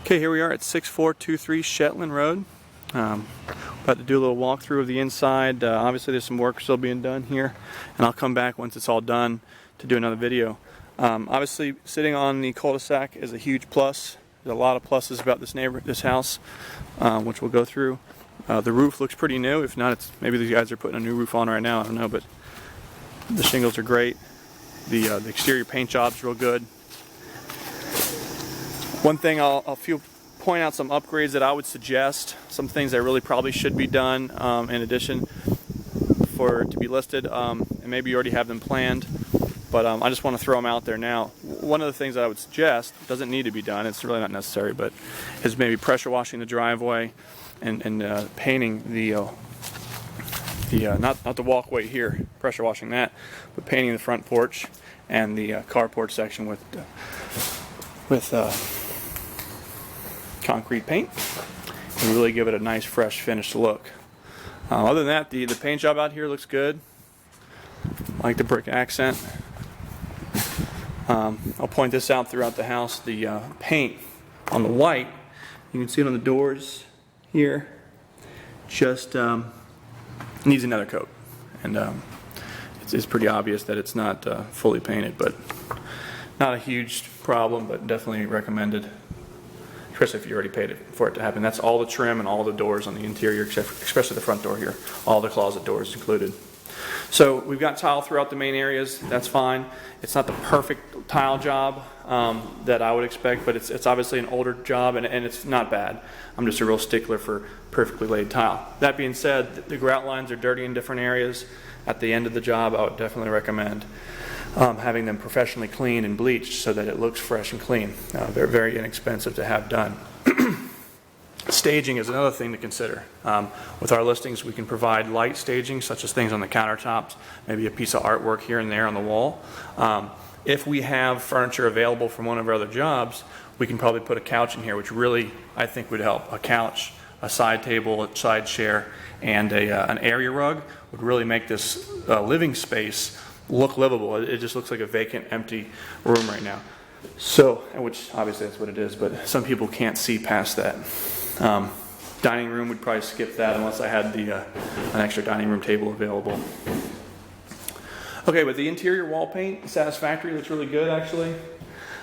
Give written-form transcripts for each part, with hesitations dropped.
Okay, here we are at 6423 Shetland Road. About to do a little walkthrough of the inside. Obviously there's some work still being done here, and I'll come back once it's all done to do another video. Obviously sitting on the cul-de-sac is a huge plus. There's a lot of pluses about this house, which we'll go through. The roof looks pretty new. If not, it's maybe these guys are putting a new roof on right now, I don't know, but the shingles are great. The exterior paint job's real good. One thing I'll point out some upgrades that I would suggest, some things that really probably should be done in addition for it to be listed, and maybe you already have them planned, but I just want to throw them out there now. One of the things that I would suggest, doesn't need to be done, it's really not necessary, but is maybe pressure washing the driveway and painting not the walkway here, pressure washing that, but painting the front porch and the carport section with concrete paint and really give it a nice fresh finished look. Other than that, the paint job out here looks good. I like the brick accent. I'll point this out throughout the house. The paint on the white, you can see it on the doors here, just needs another coat, and it's pretty obvious that it's not fully painted, but not a huge problem, but definitely recommended, especially if you already paid it for it to happen. That's all the trim and all the doors on the interior, especially the front door here. All the closet doors included. So we've got tile throughout the main areas. That's fine. It's not the perfect tile job that I would expect, but it's obviously an older job, and it's not bad. I'm just a real stickler for perfectly laid tile. That being said, the grout lines are dirty in different areas. At the end of the job, I would definitely recommend having them professionally cleaned and bleached so that it looks fresh and clean. They're very inexpensive to have done. Staging is another thing to consider. With our listings, we can provide light staging, such as things on the countertops, maybe a piece of artwork here and there on the wall. If we have furniture available from one of our other jobs, we can probably put a couch in here, which really, I think, would help. A couch, a side table, a side chair, and an area rug would really make this living space look livable. It just looks like a vacant, empty room right now. So, which obviously that's what it is, but some people can't see past that. Dining room would probably skip that unless I had an extra dining room table available. Okay, but the interior wall paint, satisfactory, looks really good actually.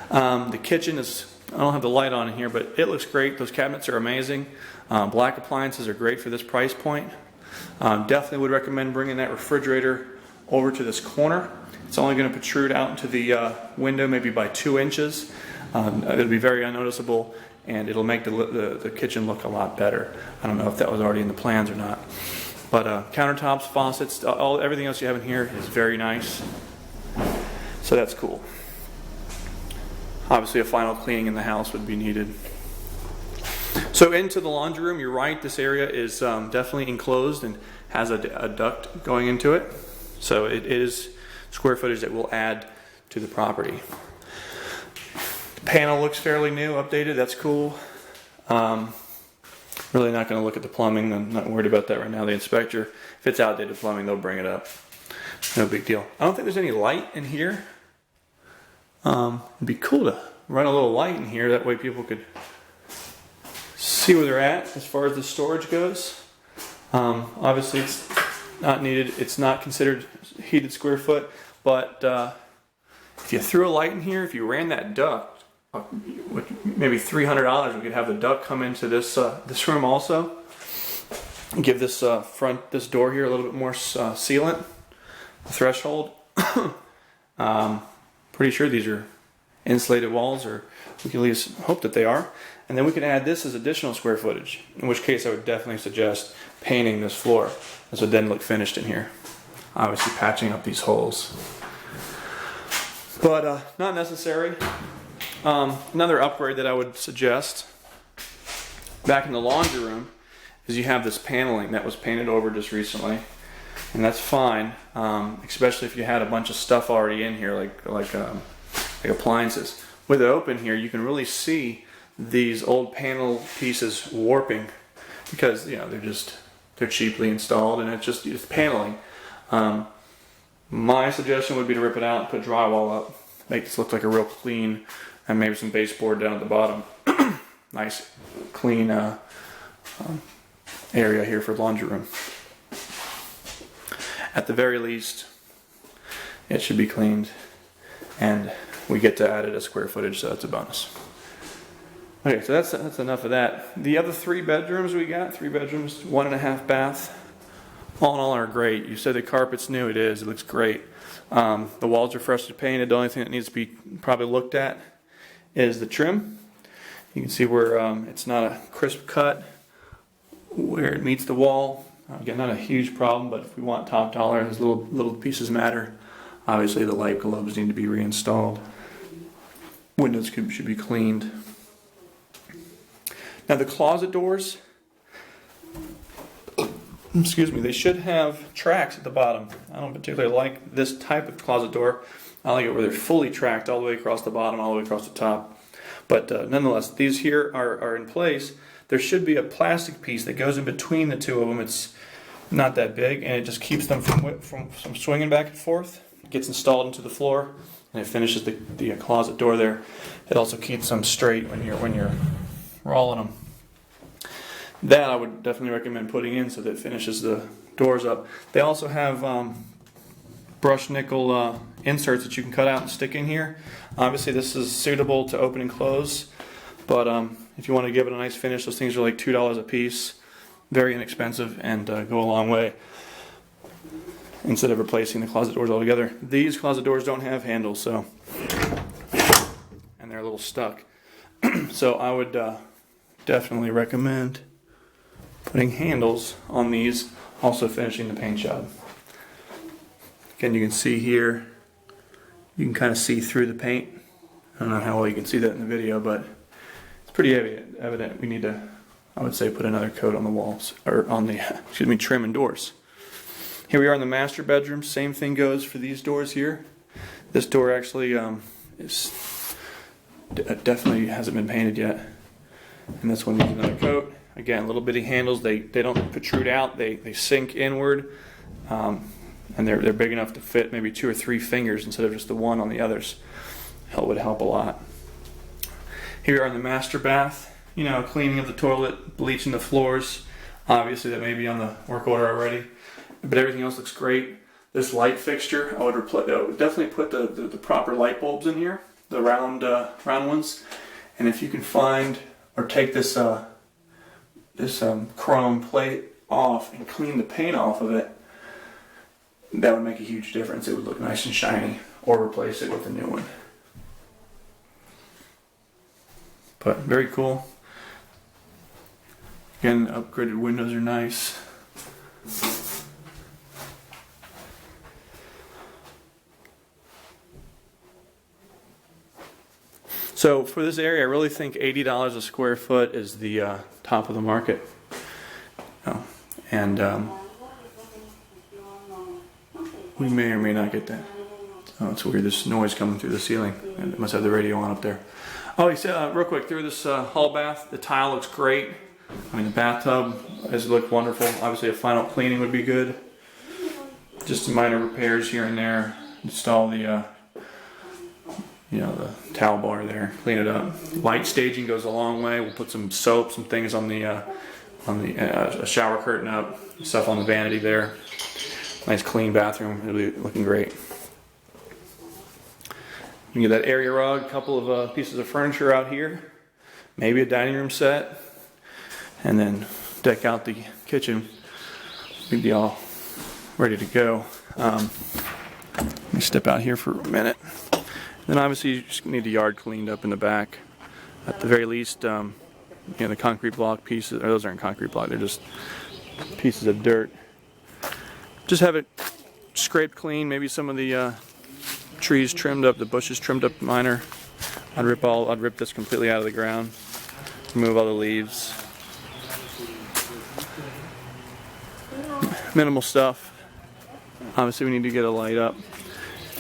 The kitchen is, I don't have the light on in here, but it looks great. Those cabinets are amazing. Black appliances are great for this price point. Definitely would recommend bringing that refrigerator over to this corner. It's only going to protrude out into the window maybe by 2 inches. It'll be very unnoticeable, and it'll make the kitchen look a lot better. I don't know if that was already in the plans or not. But countertops, faucets, everything else you have in here is very nice. So that's cool. Obviously a final cleaning in the house would be needed. So into the laundry room, you're right, this area is definitely enclosed and has a duct going into it. So it is square footage that will add to the property. The panel looks fairly new, updated, that's cool. Really not going to look at the plumbing, I'm not worried about that right now. The inspector, if it's outdated plumbing, they'll bring it up. No big deal. I don't think there's any light in here. It'd be cool to run a little light in here, that way people could see where they're at as far as the storage goes. Obviously it's not needed, it's not considered heated square foot, but if you threw a light in here, if you ran that duct, maybe $300, we could have the duct come into this room also. Give this this door here a little bit more sealant, threshold. Pretty sure these are insulated walls, or we can at least hope that they are. And then we can add this as additional square footage, in which case I would definitely suggest painting this floor. This would then look finished in here. Obviously patching up these holes. But not necessary. Another upgrade that I would suggest back in the laundry room is you have this paneling that was painted over just recently, and that's fine, especially if you had a bunch of stuff already in here, like appliances. With it open here, you can really see these old panel pieces warping because they're cheaply installed, and it's paneling. My suggestion would be to rip it out and put drywall up, make this look like a real clean, and maybe some baseboard down at the bottom. nice, clean area here for laundry room. At the very least, it should be cleaned, and we get to add it as square footage, so that's a bonus. Okay, so that's enough of that. The other 3 bedrooms we got, 3 bedrooms, 1.5 bath, all in all are great. You said the carpet's new, it is, it looks great. The walls are freshly painted. The only thing that needs to be probably looked at is the trim. You can see where it's not a crisp cut where it meets the wall. Again, not a huge problem, but if we want top dollar, those little pieces matter. Obviously, the light globes need to be reinstalled. Windows should be cleaned. Now the closet doors, excuse me, they should have tracks at the bottom. I don't particularly like this type of closet door. I like it where they're fully tracked all the way across the bottom, all the way across the top. But nonetheless, these here are in place. There should be a plastic piece that goes in between the 2 of them. It's not that big, and it just keeps them from swinging back and forth. It gets installed into the floor, and it finishes the closet door there. It also keeps them straight when you're rolling them. That I would definitely recommend putting in so that it finishes the doors up. They also have brushed nickel inserts that you can cut out and stick in here. Obviously this is suitable to open and close, but if you want to give it a nice finish, those things are like $2 a piece. Very inexpensive and go a long way instead of replacing the closet doors altogether. These closet doors don't have handles, so, and they're a little stuck. So I would definitely recommend putting handles on these, also finishing the paint job. Again, you can see here, you can kind of see through the paint. I don't know how well you can see that in the video, but it's pretty evident. We need to, I would say, put another coat on the walls, or on the, excuse me, trim and doors. Here we are in the master bedroom. Same thing goes for these doors here. This door actually definitely hasn't been painted yet, and this one needs another coat. Again, little bitty handles. They don't protrude out. They sink inward, and they're big enough to fit maybe 2 or 3 fingers instead of just the one on the others. That would help a lot. Here we are in the master bath. You know, cleaning of the toilet, bleaching the floors. Obviously, that may be on the work order already, but everything else looks great. This light fixture, I would definitely put the proper light bulbs in here, the round ones. And if you can find or take this chrome plate off and clean the paint off of it, that would make a huge difference. It would look nice and shiny, or replace it with a new one. But very cool. Again, upgraded windows are nice. So for this area, I really think $80 a square foot is the top of the market. And we may or may not get that. Oh, it's weird. There's noise coming through the ceiling. It must have the radio on up there. Oh, he said, real quick, through this hall bath, the tile looks great. I mean, the bathtub has looked wonderful. Obviously, a final cleaning would be good. Just minor repairs here and there. Install the the towel bar there, clean it up. Light staging goes a long way. We'll put some soap, some things on the a shower curtain up, stuff on the vanity there. Nice clean bathroom. It'll be looking great. You can get that area rug, a couple of pieces of furniture out here, maybe a dining room set, and then deck out the kitchen. We'd be all ready to go. Let me step out here for a minute. Then obviously you just need the yard cleaned up in the back. At the very least, the concrete block pieces, or those aren't concrete block, they're just pieces of dirt. Just have it scraped clean, maybe some of the trees trimmed up, the bushes trimmed up minor. I'd rip this completely out of the ground, remove all the leaves. Minimal stuff. Obviously we need to get a light up.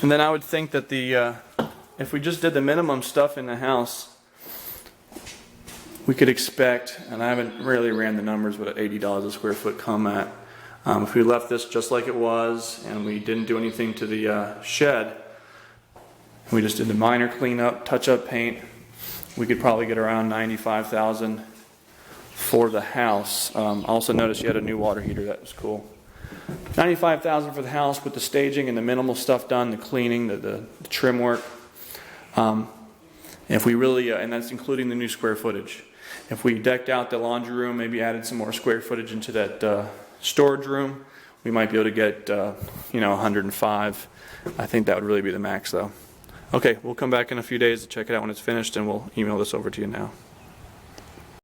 And then I would think that if we just did the minimum stuff in the house, we could expect, and I haven't really ran the numbers, but at $80 a square foot come at. If we left this just like it was and we didn't do anything to the shed, we just did the minor cleanup, touch up paint, we could probably get around $95,000 for the house. Also noticed you had a new water heater. That was cool. $95,000 for the house with the staging and the minimal stuff done, the cleaning, the trim work. If we really, and that's including the new square footage. If we decked out the laundry room, maybe added some more square footage into that storage room, we might be able to get, 105. I think that would really be the max, though. Okay, we'll come back in a few days to check it out when it's finished, and we'll email this over to you now.